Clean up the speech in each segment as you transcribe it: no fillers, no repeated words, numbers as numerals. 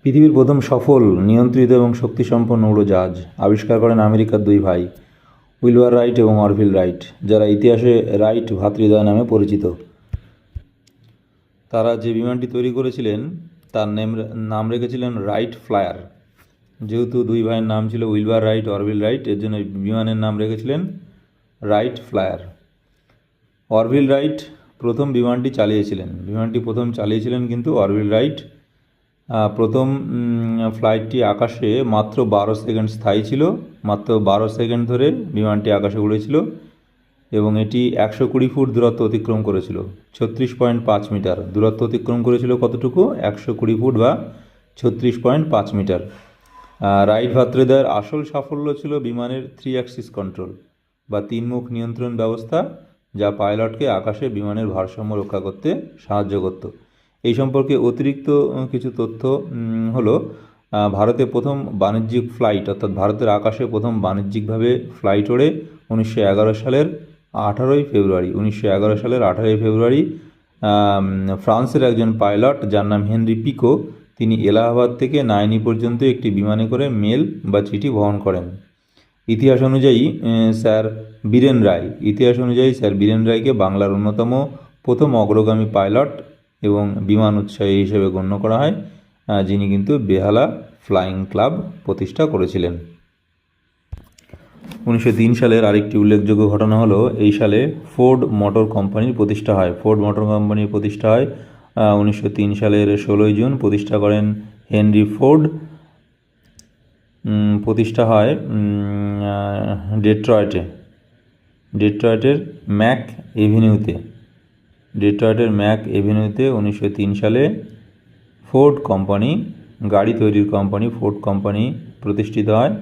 পৃথিবীর প্রথম সফল নিয়ন্ত্রিত এবং শক্তিসম্পন্ন উড়োজাহাজ আবিষ্কার করেন আমেরিকার দুই ভাই উইলবার রাইট এবং অরভিল রাইট, যারা ইতিহাসে রাইট ভ্রাতৃদ্বয় নামে পরিচিত। তারা যে বিমানটি তৈরি করেছিলেন তার নাম রেখেছিলেন রাইট ফ্লায়ার। যেহেতু দুই ভাইয়ের নাম ছিল উইলবার রাইট, অরভিল রাইট, এর জন্য বিমানের নাম রেখেছিলেন রাইট ফ্লায়ার। অরভিল রাইট প্রথম বিমানটি চালিয়েছিলেন কিন্তু অরভিল রাইট। প্রথম ফ্লাইটটি আকাশে মাত্র 12 সেকেন্ড স্থায়ী ছিল। মাত্র 12 সেকেন্ড ধরে বিমানটি আকাশে উড়েছিল এবং এটি 120 ফুট দূরত্ব অতিক্রম করেছিল। 36.5 মিটার দূরত্ব অতিক্রম করেছিল। কতটুকু? 120 ফুট বা 36.5 মিটার। রাইট ভ্রাতৃদ্বয়ের আসল সাফল্য ছিল বিমানের 3 অ্যাক্সিস কন্ট্রোল বা 3 মুখ নিয়ন্ত্রণ ব্যবস্থা, যা পাইলটকে আকাশে বিমানের ভারসাম্য রক্ষা করতে সাহায্য করত। এই সম্পর্কে অতিরিক্ত কিছু তথ্য হলো, ভারতে প্রথম বাণিজ্যিক ফ্লাইট, অর্থাৎ ভারতের আকাশে প্রথম বাণিজ্যিকভাবে ফ্লাইট ওড়ে 1911 সালের 18 ফেব্রুয়ারি। ফ্রান্সের একজন পাইলট, যার নাম হেনরি পিকো, তিনি এলাহাবাদ থেকে নাইনি পর্যন্ত একটি বিমানে করে মেল বা চিঠি বহন করেন। ইতিহাস অনুযায়ী স্যার বীরেন রায়কে বাংলার অন্যতম প্রথম অগ্রগামী পাইলট এবং বিমান উৎসাহী হিসেবে গণ্য করা হয়, যিনি কিন্তু বেহালা ফ্লাইং ক্লাব প্রতিষ্ঠা করেছিলেন। 1903 সালের আরেকটি উল্লেখযোগ্য ঘটনা হলো, এই সালে ফোর্ড মোটর কোম্পানির প্রতিষ্ঠা হয়। 1903 সালের 16 জুন প্রতিষ্ঠা করেন হেনরি ফোর্ড। প্রতিষ্ঠা হয় ডেট্রয়েটের ম্যাক এভিনিউতে। 1903 সালে ফোর্ড কোম্পানি, গাড়ি তৈরির কোম্পানি ফোর্ড কোম্পানি প্রতিষ্ঠিত হয়।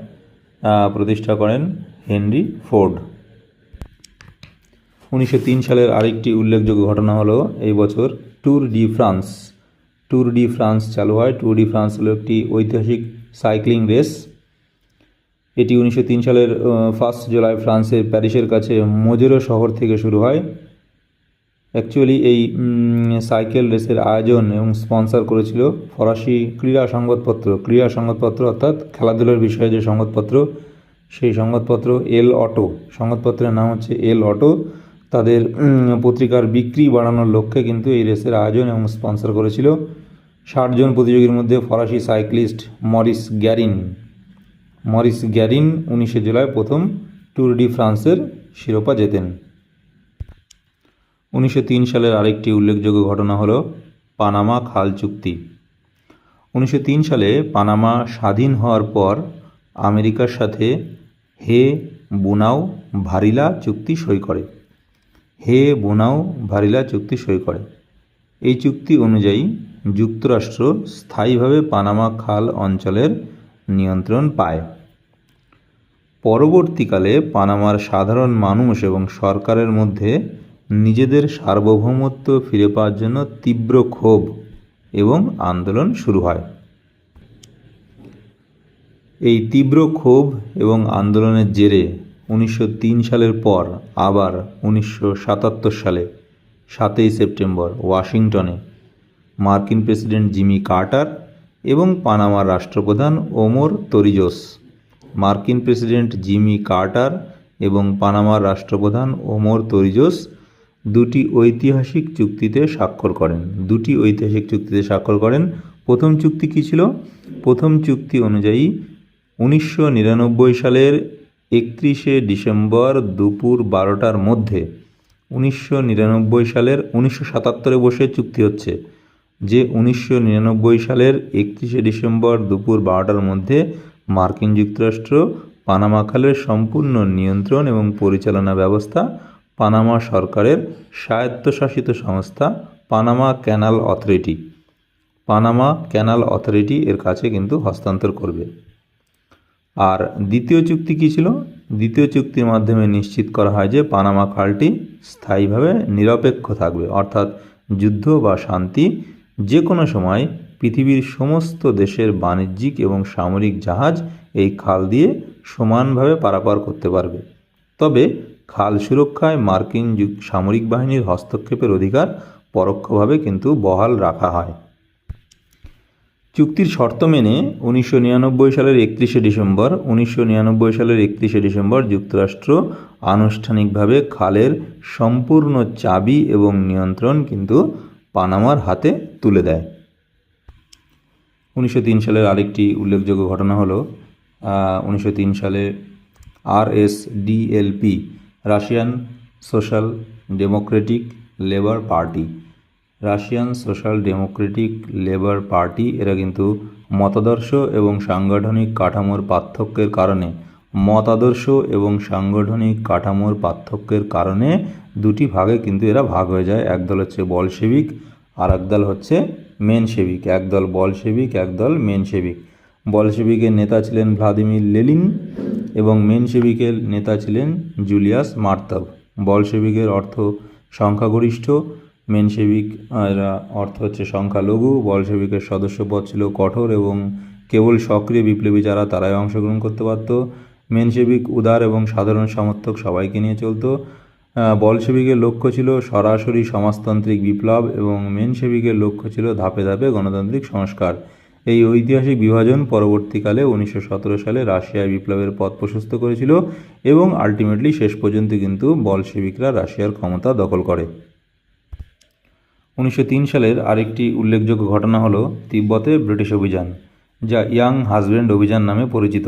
প্রতিষ্ঠা করেন হেনরি ফোর্ড। 1903 সালের আরেকটি উল্লেখযোগ্য ঘটনা হলো, এই বছর ট্যুর ডি ফ্রান্স চালু হয়। ট্যুর ডি ফ্রান্স হলো একটি ঐতিহাসিক সাইক্লিং রেস। এটি 1903 সালের 1 জুলাই ফ্রান্সের প্যারিসের কাছে মোজেরো শহর থেকে শুরু হয়। অ্যাকচুয়ালি এই সাইকেল রেসের আয়োজন এবং স্পন্সর করেছিল ফরাসি ক্রীড়া সংবাদপত্র অর্থাৎ খেলাধুলার বিষয়ে যে সংবাদপত্র, সেই সংবাদপত্র এল অটো। সংবাদপত্রের নাম হচ্ছে এল অটো। তাদের পত্রিকার বিক্রি বাড়ানোর লক্ষ্যে কিন্তু এই রেসের আয়োজন এবং স্পন্সর করেছিল। 60 জন প্রতিযোগীর মধ্যে ফরাসি সাইক্লিস্ট মরিস গ্যারিন 19 জুলাই প্রথম ট্যুর ডি ফ্রান্সের শিরোপা জেতেন। 1903 সালের আরেকটি উল্লেখযোগ্য ঘটনা হলো পানামা খাল চুক্তি। 1903 সালে পানামা স্বাধীন হওয়ার পর আমেরিকার সাথে হে-বোনাউ-ভারিলা চুক্তি সই করে। এই চুক্তি অনুযায়ী যুক্তরাষ্ট্র স্থায়ীভাবে পানামা খাল অঞ্চলের নিয়ন্ত্রণ পায়। পরবর্তীকালে পানামার সাধারণ মানুষ এবং সরকারের মধ্যে নিজেদের সার্বভৌমত্ব ফিরে পাওয়ার জন্য তীব্র ক্ষোভ এবং আন্দোলন শুরু হয়। এই তীব্র ক্ষোভ এবং আন্দোলনের জেরে 1903 সালের পর আবার 1977 সালে 7 সেপ্টেম্বর ওয়াশিংটনে মার্কিন প্রেসিডেন্ট জিমি কার্টার এবং পানামার রাষ্ট্রপ্রধান ওমর তোরিজোস দুটি ঐতিহাসিক চুক্তিতে স্বাক্ষর করেন। প্রথম চুক্তি কী ছিল? প্রথম চুক্তি অনুযায়ী 1999 সালের 31 ডিসেম্বর দুপুর 12টার মধ্যে 1977 বসে চুক্তি হচ্ছে যে 1999 সালের 31 ডিসেম্বর দুপুর 12টার মধ্যে মার্কিন যুক্তরাষ্ট্র পানামা খালের সম্পূর্ণ নিয়ন্ত্রণ এবং পরিচালনা ব্যবস্থা পানামা সরকারের স্বায়ত্তশাসিত সংস্থা পানামা ক্যানাল অথরিটি এর কাছে কিন্তু হস্তান্তর করবে। আর দ্বিতীয় চুক্তি কী ছিল? দ্বিতীয় চুক্তির মাধ্যমে নিশ্চিত করা হয় যে পানামা খালটি স্থায়ীভাবে নিরপেক্ষ থাকবে, অর্থাৎ যুদ্ধ বা শান্তি যে কোনো সময় পৃথিবীর সমস্ত দেশের বাণিজ্যিক এবং সামরিক জাহাজ এই খাল দিয়ে সমানভাবে পারাপার করতে পারবে। তবে খাল সুরক্ষায় মার্কিন সামরিক বাহিনীর হস্তক্ষেপের অধিকার পরোক্ষভাবে কিন্তু বহাল রাখা হয়। চুক্তির শর্ত মেনে 1999 সালের 31শে ডিসেম্বর যুক্তরাষ্ট্র আনুষ্ঠানিকভাবে খালের সম্পূর্ণ চাবি এবং নিয়ন্ত্রণ কিন্তু পানামার হাতে তুলে দেয়। 1903 সালের আরেকটি উল্লেখযোগ্য ঘটনা হলো 1903 সালে RSDLP Russian social Democratic labour party এরা কিন্তু মতাদর্শ এবং সাংগঠনিক কাঠামোর পার্থক্যের কারণে দুটি ভাগে কিন্তু এরা ভাগ হয়ে যায়। একদল হচ্ছে বলশেভিক আর একদল হচ্ছে মেনশেভিক। একদল বলশেভিক, একদল মেনশেভিক। বলশেভিকের নেতা ছিলেন ভ্লাদিমির লেনিন এবং মেনশেভিকের নেতা ছিলেন জুলিয়াস মার্তভ। বলশেভিকের অর্থ সংখ্যাগরিষ্ঠ, মেনশেভিক অর্থ হচ্ছে সংখ্যালঘু। বলশেভিকের সদস্যপদ ছিল কঠোর এবং কেবল সক্রিয় বিপ্লবী যারা তারাই অংশগ্রহণ করতে পারত। মেনশেভিক উদার এবং সাধারণ সমর্থক সবাইকে নিয়ে চলত। বলশেভিকের লক্ষ্য ছিল সরাসরি সমাজতান্ত্রিক বিপ্লব এবং মেনশেভিকের লক্ষ্য ছিল ধাপে ধাপে গণতান্ত্রিক সংস্কার। এই ঐতিহাসিক বিভাজন পরবর্তীকালে 1917 সালে রাশিয়ায় বিপ্লবের পথ প্রশস্ত করেছিল এবং আলটিমেটলি শেষ পর্যন্ত কিন্তু বলশেভিকরা রাশিয়ার ক্ষমতা দখল করে। 1903 সালের আরেকটি উল্লেখযোগ্য ঘটনা হলো তিব্বতে ব্রিটিশ অভিযান, যা ইয়াং হাজব্যান্ড অভিযান নামে পরিচিত।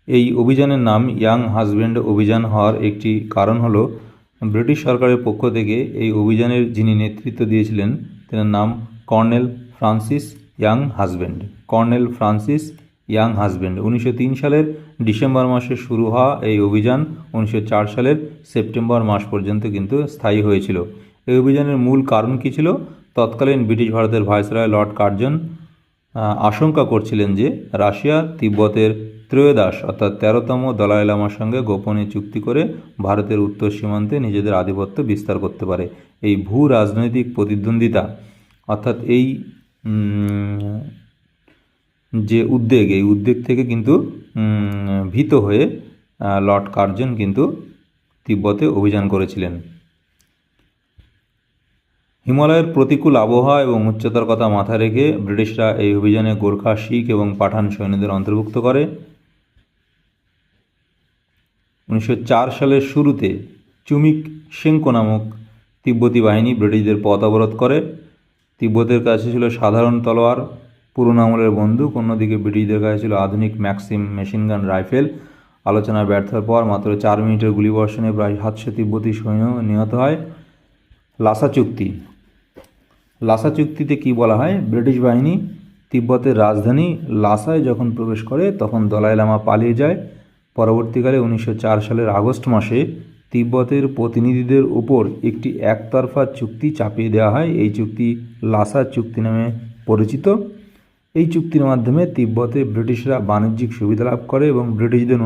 এই অভিযানের নাম ইয়াং হাজব্যান্ড অভিযান হওয়ার একটি কারণ হলো ব্রিটিশ সরকারের পক্ষ থেকে এই অভিযানের যিনি নেতৃত্ব দিয়েছিলেন তার নাম কর্নেল ফ্রান্সিস ইয়াং হাজব্যান্ড। 1903 সালের ডিসেম্বর মাসে শুরু হওয়া এই অভিযান 1904 সালের সেপ্টেম্বর মাস পর্যন্ত কিন্তু স্থায়ী হয়েছিল। এই অভিযানের মূল কারণ কী ছিল? তৎকালীন ব্রিটিশ ভারতের ভাইসরয় লর্ড কার্জন আশঙ্কা করছিলেন যে রাশিয়া তিব্বতের ত্রয়োদশ অর্থাৎ 13তম দলাই লামার সঙ্গে গোপনে চুক্তি করে ভারতের উত্তর সীমান্তে নিজেদের আধিপত্য বিস্তার করতে পারে। এই ভূ রাজনৈতিক প্রতিদ্বন্দ্বিতা অর্থাৎ এই যে এই উদ্বেগ থেকে কিন্তু ভীত হয়ে লর্ড কার্জন কিন্তু তিব্বতে অভিযান করেছিলেন। হিমালয়ের প্রতিকূল আবহাওয়া এবং উচ্চতার কথা মাথায় রেখে ব্রিটিশরা এই অভিযানে গোর্খা, শিখ এবং পাঠান সৈন্যদের অন্তর্ভুক্ত করে। 1904 সালের শুরুতে চুমিক শেংকো নামক তিব্বতী বাহিনী ব্রিটিশদের পথ অবরোধ করে। তিব্বতের কাছে ছিল সাধারণ তলোয়ার, পুরনো আমলের বন্দুক, অন্যদিকে ব্রিটিশদের কাছে ছিল আধুনিক ম্যাক্সিম মেশিনগান রাইফেল। আলোচনায় ব্যর্থের পর মাত্র 4 মিনিটের গুলিবর্ষণে প্রায় 700 তিব্বতী সৈন্য নিহত হয়। লাসা চুক্তিতে কি বলা হয়? ব্রিটিশ বাহিনী তিব্বতের রাজধানী লাসায় যখন প্রবেশ করে তখন দলাই লামা পালিয়ে যায়। পরবর্তীকালে 1904 সালের আগস্ট মাসে তিব্বতের প্রতিনিধিদের উপর একটি একতরফা চুক্তি চাপিয়ে দেওয়া হয়। এই চুক্তি লাসা চুক্তি নামে পরিচিত। এই চুক্তির মাধ্যমে তিব্বতে ব্রিটিশরা বাণিজ্যিক সুবিধা লাভ করে এবং ব্রিটিশদের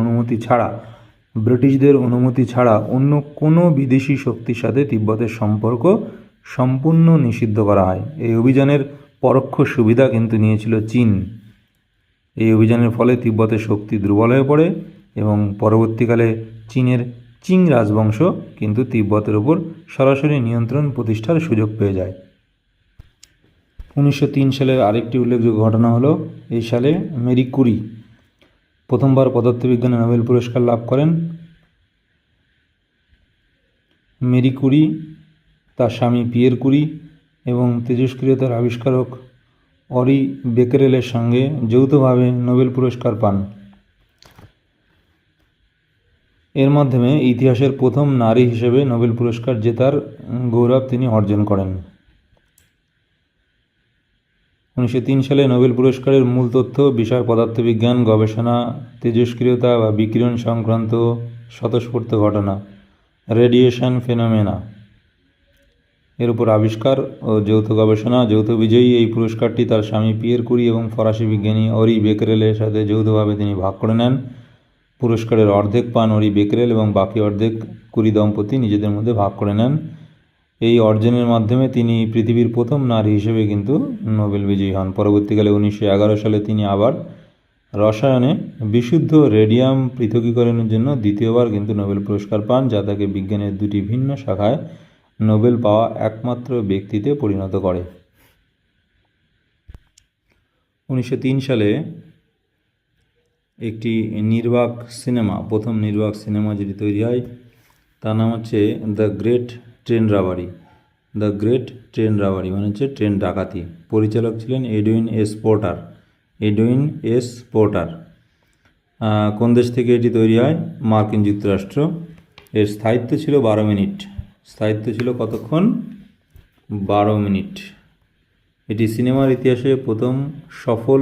অনুমতি ছাড়া অন্য কোনো বিদেশি শক্তির সাথে তিব্বতের সম্পর্ক সম্পূর্ণ নিষিদ্ধ করা হয়। এই অভিযানের পরোক্ষ সুবিধা কিন্তু নিয়েছিল চীন। এই অভিযানের ফলে তিব্বতের শক্তি দুর্বল হয়ে পড়ে এবং পরবর্তীকালে চীনের চিং রাজবংশ কিন্তু তিব্বতের উপর সরাসরি নিয়ন্ত্রণ প্রতিষ্ঠার সুযোগ পেয়ে যায়। 1903 সালের আরেকটি উল্লেখযোগ্য ঘটনা হলো এই সালে মেরি কুরি প্রথমবার পদার্থবিজ্ঞানে নোবেল পুরস্কার লাভ করেন। মেরি কুরি তার স্বামী পিয়ের কুরি এবং তেজস্ক্রিয়তার আবিষ্কারক অরি বেকেরেলের সঙ্গে যৌথভাবে নোবেল পুরস্কার পান। এর মাধ্যমে ইতিহাসের প্রথম নারী হিসেবে নোবেল পুরস্কার জেতার গৌরব তিনি অর্জন করেন। 1903 সালে নোবেল পুরস্কারের মূল তথ্য বিষয় পদার্থবিজ্ঞান, গবেষণা, তেজস্ক্রিয়তা বা বিকিরণ সংক্রান্ত স্বতঃস্ফূর্ত ঘটনা, রেডিয়েশন ফেনোমেনা এর উপর আবিষ্কার ও যৌথ গবেষণা। যৌথ বিজয়ী এই পুরস্কারটি তার স্বামী পিয়ের কুরি এবং ফরাসি বিজ্ঞানী অরি বেকেরেলের সাথে যৌথভাবে তিনি ভাগ করে নেন। পুরস্কারের অর্ধেক পান অরি বেকেরেল এবং বাকি অর্ধেক কুরি দম্পতি নিজেদের মধ্যে ভাগ করে নেন। এই অর্জনের মাধ্যমে তিনি পৃথিবীর প্রথম নারী হিসেবে কিন্তু নোবেল বিজয়ী হন। পরবর্তীকালে 1911 সালে তিনি আবার রসায়নে বিশুদ্ধ রেডিয়াম পৃথকীকরণের জন্য দ্বিতীয়বার কিন্তু নোবেল পুরস্কার পান, যা তাকে বিজ্ঞানের দুটি ভিন্ন শাখায় নোবেল পাওয়া একমাত্র ব্যক্তিতে পরিণত করে। 1903 সালে একটি নির্বাক সিনেমা, প্রথম নির্বাক সিনেমা যেটি তৈরি হয় তার নাম হচ্ছে the great train robbery. The great train robbery মানে হচ্ছে ট্রেন ডাকাতি। পরিচালক ছিলেন Edwin S Porter. Edwin S Porter. কোন দেশ থেকে এটি তৈরি হয়? মার্কিন যুক্তরাষ্ট্র। এর স্থায়িত্ব ছিল 12 মিনিট। স্থায়িত্ব ছিল কতক্ষণ? 12 মিনিট। এটি সিনেমার ইতিহাসে প্রথম সফল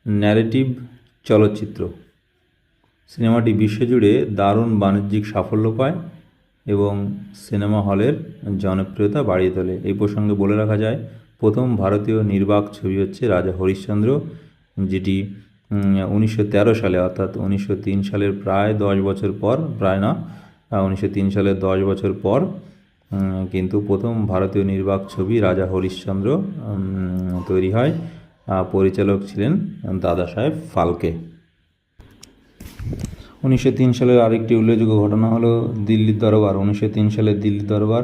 ন্যারেটিভ চলচ্চিত্র। সিনেমাটি বিশ্বজুড়ে দারুণ বাণিজ্যিক সাফল্য পায় এবং সিনেমা হলের জনপ্রিয়তা বাড়িয়ে তোলে। এই প্রসঙ্গে বলে রাখা যায়, প্রথম ভারতীয় নির্বাক ছবি হচ্ছে রাজা হরিশ্চন্দ্র, যেটি 1913 সালে, অর্থাৎ 1903 সালের প্রায় 10 বছর পর, প্রায় না, 1903 সালের 10 বছর পর কিন্তু প্রথম ভারতীয় নির্বাক ছবি রাজা হরিশ্চন্দ্র তৈরি হয়। পরিচালক ছিলেন দাদা সাহেব ফালকে। 1903 সালের আরেকটি উল্লেখযোগ্য ঘটনা হলো দিল্লির দরবার। 1903 সালের দিল্লি দরবার,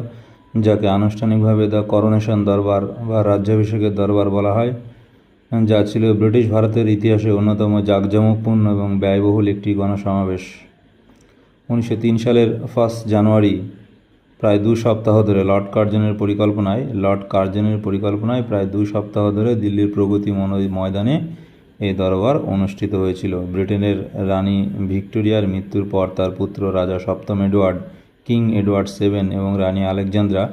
যাকে আনুষ্ঠানিকভাবে দ্য করোনেশন দরবার বা রাজ্যাভিষেকের দরবার বলা হয়, যা ছিল ব্রিটিশ ভারতের ইতিহাসে অন্যতম জাঁকজমকপূর্ণ এবং ব্যয়বহুল একটি গণসমাবেশ। 1903 সালের 1 জানুয়ারি প্রায় 2 সপ্তাহ ধরে লর্ড কার্জনের পরিকল্পনায় প্রায় 2 সপ্তাহ ধরে দিল্লির প্রগতি ময়দানে এই দরবার অনুষ্ঠিত হয়েছিল। ব্রিটেনের রানী ভিক্টোরিয়ার মৃত্যুর পর তার পুত্র রাজা সপ্তম এডওয়ার্ড, কিং এডওয়ার্ড 7 এবং রানী আলেকজান্দ্রা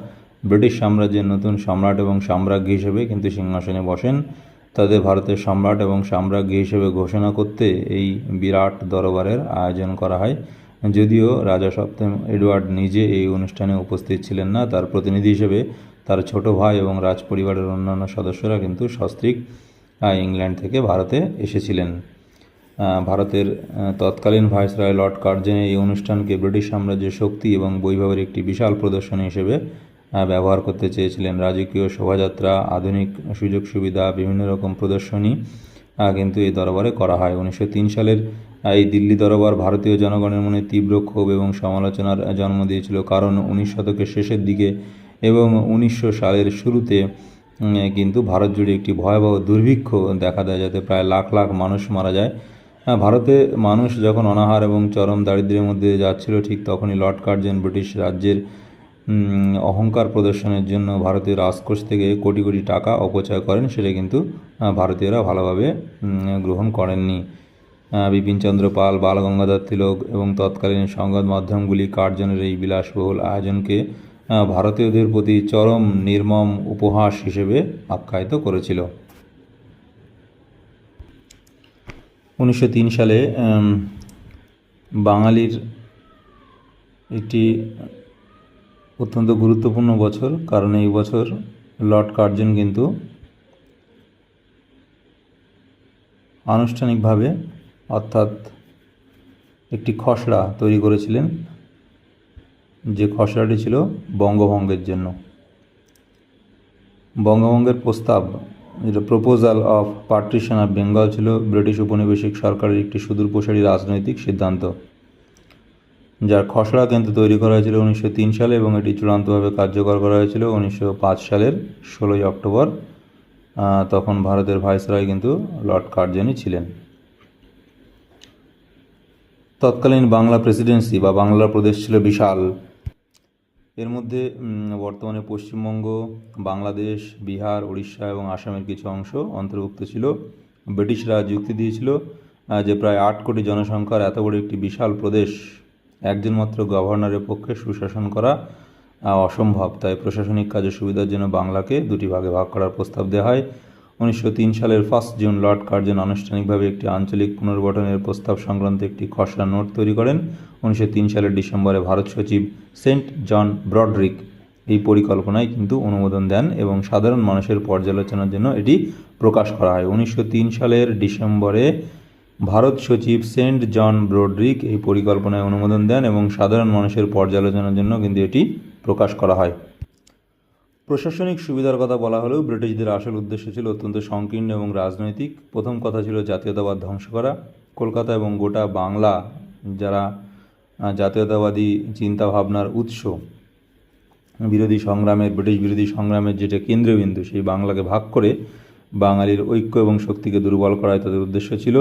ব্রিটিশ সাম্রাজ্যের নতুন সম্রাট এবং সাম্রাজ্ঞী হিসেবে কিন্তু সিংহাসনে বসেন। তাদের ভারতের সম্রাট এবং সাম্রাজ্ঞী হিসেবে ঘোষণা করতে এই বিরাট দরবারের আয়োজন করা হয়। যদিও রাজা সপ্তম এডওয়ার্ড নিজে এই অনুষ্ঠানে উপস্থিত ছিলেন না, তার প্রতিনিধি হিসেবে তার ছোট ভাই এবং রাজপরিবারের অন্যান্য সদস্যরা কিন্তু সস্ত্রীক ইংল্যান্ড থেকে ভারতে এসেছিলেন। ভারতের তৎকালীন ভাইসরয় লর্ড কার্জন এই অনুষ্ঠানকে ব্রিটিশ সাম্রাজ্যের শক্তি এবং বৈভবের একটি বিশাল প্রদর্শনী হিসেবে ব্যবহার করতে চেয়েছিলেন। রাজকীয় শোভাযাত্রা, আধুনিক সুযোগ সুবিধা, বিভিন্ন রকম প্রদর্শনী কিন্তু এই দরবারে করা হয়। 1903 সালের এই দিল্লি দরবার ভারতীয় জনগণের মনে তীব্র ক্ষোভ এবং সমালোচনার জন্ম দিয়েছিল, কারণ 19 শতকের শেষের দিকে এবং 1900 সালের শুরুতে কিন্তু ভারত জুড়ে একটি ভয়াবহ দুর্ভিক্ষ দেখা দেয়, যাতে প্রায় লাখ লাখ মানুষ মারা যায়। ভারতে মানুষ যখন অনাহার এবং চরম দারিদ্র্যের মধ্যে যাচ্ছিল, ঠিক তখনই লর্ড কার্জন ব্রিটিশ রাজ্যের অহংকার প্রদর্শনের জন্য ভারতীয় রাজকোষ থেকে কোটি কোটি টাকা অপচয় করেন। সেটা কিন্তু ভারতীয়রা ভালোভাবে গ্রহণ করেননি। বিপিনচন্দ্র পাল, বাল গঙ্গাধর তিলক এবং তৎকালীন সংবাদ মাধ্যমগুলি কার্জনের এই বিলাসবহুল আয়োজনকে ভারতীয়দের প্রতি চরম নির্মম উপহাস হিসেবে আখ্যায়িত করেছিল। 1903 সালে বাঙালির একটি অত্যন্ত গুরুত্বপূর্ণ বছর, কারণ এই বছর লর্ড কার্জন কিন্তু আনুষ্ঠানিকভাবে, অর্থাৎ একটি খসড়া তৈরি করেছিলেন, যে খসড়াটি ছিল বঙ্গভঙ্গের জন্য। বঙ্গভঙ্গের প্রস্তাব, যেটা proposal of partition of Bengal, ছিল ব্রিটিশ উপনিবেশিক সরকারের একটি সুদূরপ্রসারী রাজনৈতিক সিদ্ধান্ত, যার খসড়া কিন্তু তৈরি করা হয়েছিল 1903 সালে এবং এটি চূড়ান্তভাবে কার্যকর করা হয়েছিল 1905 সালের 16ই অক্টোবর। তখন ভারতের ভাইসরয় কিন্তু লর্ড কার্জনই ছিলেন। তৎকালীন বাংলা প্রেসিডেন্সি বা বাংলা প্রদেশ ছিল বিশাল। এর মধ্যে বর্তমানে পশ্চিমবঙ্গ, বাংলাদেশ, বিহার, উড়িষ্যা এবং আসামের কিছু অংশ অন্তর্ভুক্ত ছিল। ব্রিটিশরা যুক্তি দিয়েছিল যে প্রায় 8 কোটি জনসংখ্যার এত বড় একটি বিশাল প্রদেশ একজন মাত্র গভর্নরের পক্ষে সুশাসন করা অসম্ভব। তাই প্রশাসনিক কাজের সুবিধার জন্য বাংলাকে 2টি ভাগে ভাগ করার প্রস্তাব দেওয়া হয়। 1903 সালের 1 জুন লর্ড কার্জন আনুষ্ঠানিকভাবে একটি আঞ্চলিক পুনর্গঠনের প্রস্তাব সংক্রান্ত একটি খসড়া নোট তৈরি করেন। 1903 সালের ডিসেম্বরে ভারত সচিব সেন্ট জন ব্রডরিক এই পরিকল্পনায় কিন্তু অনুমোদন দেন এবং সাধারণ মানুষের পর্যালোচনার জন্য এটি প্রকাশ করা হয়। 1903 সালের ডিসেম্বরে ভারত সচিব সেন্ট জন ব্রডরিক এই পরিকল্পনায় অনুমোদন দেন এবং সাধারণ মানুষের পর্যালোচনার জন্য কিন্তু এটি প্রকাশ করা হয়। প্রশাসনিক সুবিধার কথা বলা হলেও ব্রিটিশদের আসল উদ্দেশ্য ছিল অত্যন্ত সংকীর্ণ এবং রাজনৈতিক। প্রথম কথা ছিল জাতীয়তাবাদ ধ্বংস করা। কলকাতা এবং গোটা বাংলা, যারা জাতীয়তাবাদী চিন্তাভাবনার উৎস, ব্রিটিশ বিরোধী সংগ্রামের যেটা কেন্দ্রবিন্দু, সেই বাংলাকে ভাগ করে বাঙালির ঐক্য এবং শক্তিকে দুর্বল করাই তাদের উদ্দেশ্য ছিল।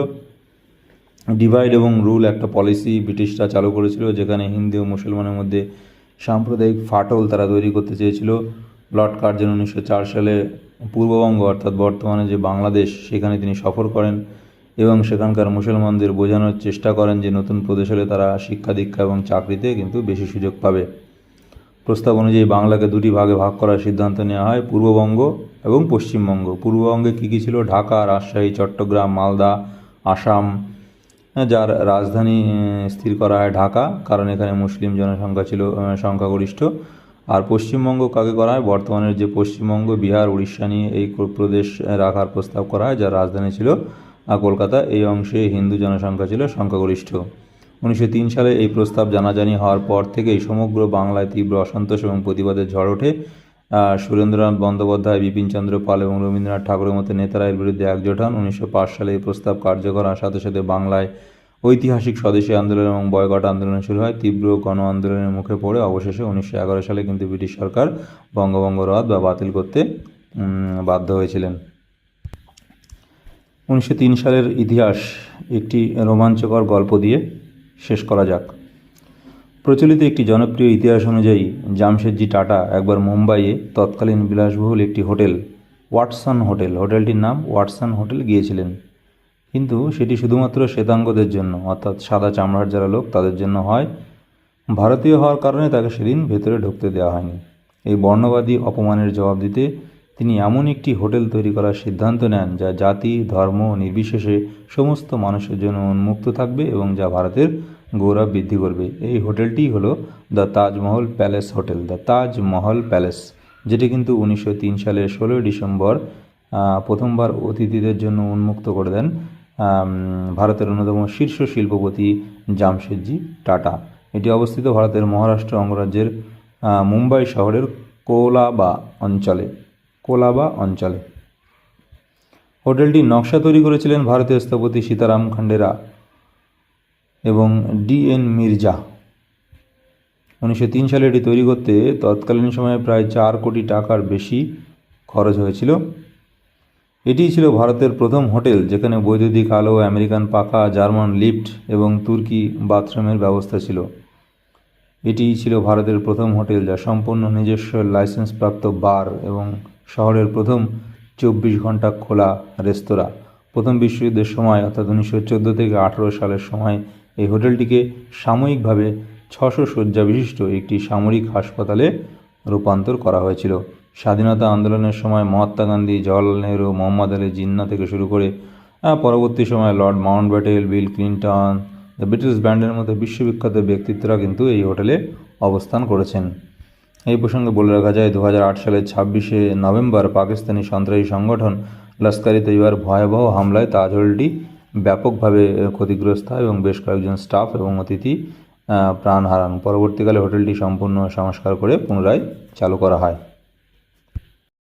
ডিভাইড এবং রুল একটা পলিসি ব্রিটিশরা চালু করেছিল, যেখানে হিন্দু ও মুসলমানের মধ্যে সাম্প্রদায়িক ফাটল তারা তৈরি করতে চেয়েছিল। লর্ড কার্জন 1904 সালে পূর্ববঙ্গ অর্থাৎ বর্তমানে যে বাংলাদেশ সেখানে তিনি সফর করেন এবং সেখানকার মুসলমানদের বোঝানোর চেষ্টা করেন যে নতুন প্রদেশ হলে তারা শিক্ষা দীক্ষা এবং চাকরিতে কিন্তু বেশি সুযোগ পাবে। প্রস্তাব অনুযায়ী বাংলাকে দুটি ভাগে ভাগ করার সিদ্ধান্ত নেওয়া হয়, পূর্ববঙ্গ এবং পশ্চিমবঙ্গ। পূর্ববঙ্গে কী কী ছিল? ঢাকা, রাজশাহী, চট্টগ্রাম, মালদা, আসাম, যার রাজধানী স্থির করা হয় ঢাকা, কারণ এখানে মুসলিম জনসংখ্যা ছিল সংখ্যাগরিষ্ঠ। আর পশ্চিমবঙ্গ কাকে করা হয়? বর্তমানের যে পশ্চিমবঙ্গ, বিহার, উড়িষ্যা নিয়ে এই প্রদেশ রাখার প্রস্তাব করা হয়, যার রাজধানী ছিল কলকাতা। এই অংশে হিন্দু জনসংখ্যা ছিল সংখ্যাগরিষ্ঠ। 1903 সালে এই প্রস্তাব জানাজানি হওয়ার পর থেকেই সমগ্র বাংলায় তীব্র অসন্তোষ এবং প্রতিবাদের ঝড় ওঠে। সুরেন্দ্রনাথ বন্দ্যোপাধ্যায়, বিপিনচন্দ্র পাল এবং রবীন্দ্রনাথ ঠাকুরের মতো নেতারা এর বিরুদ্ধে একজোট হন। 1905 সালে এই প্রস্তাব কার্যকর হওয়ার সাথে সাথে বাংলায় ঐতিহাসিক স্বদেশী আন্দোলন এবং বয়কট আন্দোলন শুরু হয়। তীব্র গণ আন্দোলনের মুখে পড়ে অবশেষে 1911 সালে কিন্তু ব্রিটিশ সরকার বঙ্গভঙ্গ রদ বা বাতিল করতে বাধ্য হয়েছিলেন। 1903 সালের ইতিহাস একটি রোমাঞ্চকর গল্প দিয়ে শেষ করা যাক। প্রচলিত একটি জনপ্রিয় ইতিহাস অনুযায়ী জামশেদজি টাটা একবার মুম্বাইয়ে তৎকালীন বিলাসবহুল একটি হোটেল, ওয়াটসন হোটেল, হোটেলটির নাম ওয়াটসন হোটেল, গিয়েছিলেন। কিন্তু সেটি শুধুমাত্র শ্বেতাঙ্গদের জন্য, অর্থাৎ সাদা চামড়ার যারা লোক তাদের জন্য হয়। ভারতীয় হওয়ার কারণে তাকে সেদিন ভেতরে ঢুকতে দেওয়া হয়নি। এই বর্ণবাদী অপমানের জবাব দিতে তিনি এমন একটি হোটেল তৈরি করার সিদ্ধান্ত নেন যা জাতি ধর্ম নির্বিশেষে সমস্ত মানুষের জন্য উন্মুক্ত থাকবে এবং যা ভারতের গৌরব বৃদ্ধি করবে। এই হোটেলটি হলো the Taj Mahal palace hotel, the Taj Mahal palace, যেটি কিন্তু 1903 সালের 16 ডিসেম্বর প্রথমবার অতিথিদের জন্য উন্মুক্ত করে দেন ভারতের অন্যতম শীর্ষ শিল্পপতি জামশেদজি টাটা। এটি অবস্থিত ভারতের মহারাষ্ট্র অঙ্গরাজ্যের মুম্বাই শহরের কোলাবা অঞ্চলে। হোটেলটির নকশা তৈরি করেছিলেন ভারতীয় স্থপতি সীতারাম খান্ডেরা এবং DN মির্জা। 1903 সালে এটি তৈরি করতে তৎকালীন সময়ে প্রায় 4 কোটি টাকার বেশি খরচ হয়েছিল। এটিই ছিল ভারতের প্রথম হোটেল যেখানে বৈদ্যুতিক আলো, আমেরিকান পাখা, জার্মান লিফট এবং তুর্কি বাথরুমের ব্যবস্থা ছিল। এটিই ছিল ভারতের প্রথম হোটেল যা সম্পূর্ণ নিজস্ব লাইসেন্সপ্রাপ্ত বার এবং শহরের প্রথম 24 ঘন্টা খোলা রেস্তোরাঁ। প্রথম বিশ্বযুদ্ধের সময় অর্থাৎ 1914 থেকে 18 সালের সময় এই হোটেলটিকে সাময়িকভাবে 600 শয্যা বিশিষ্ট একটি সামরিক হাসপাতালে রূপান্তর করা হয়েছিল। স্বাধীনতা আন্দোলনের সময় মহাত্মা গান্ধী, জওয়াহরলাল নেহরু, মোহাম্মদ আলী জিন্নাহ থেকে শুরু করে পরবর্তী সময়ে Lord Mountbatten, Bill Clinton, the Beatles ব্যান্ডের মতো বিশ্ববিখ্যাত ব্যক্তিত্বরা কিন্তু এই হোটেলে অবস্থান করেছেন। এই প্রসঙ্গে বলে রাখা যায় 2008 সালের 26শে নভেম্বর পাকিস্তানি সন্ত্রাসী সংগঠন লস্কর-ই তৈয়বার ভয়াবহ হামলায় তাজ হোটেলটি ব্যাপকভাবে ক্ষতিগ্রস্ত হয় এবং বেশ কয়েকজন স্টাফ এবং অতিথি প্রাণ হারান। পরবর্তীকালে হোটেলটি সম্পূর্ণ সংস্কার করে পুনরায় চালু করা হয়।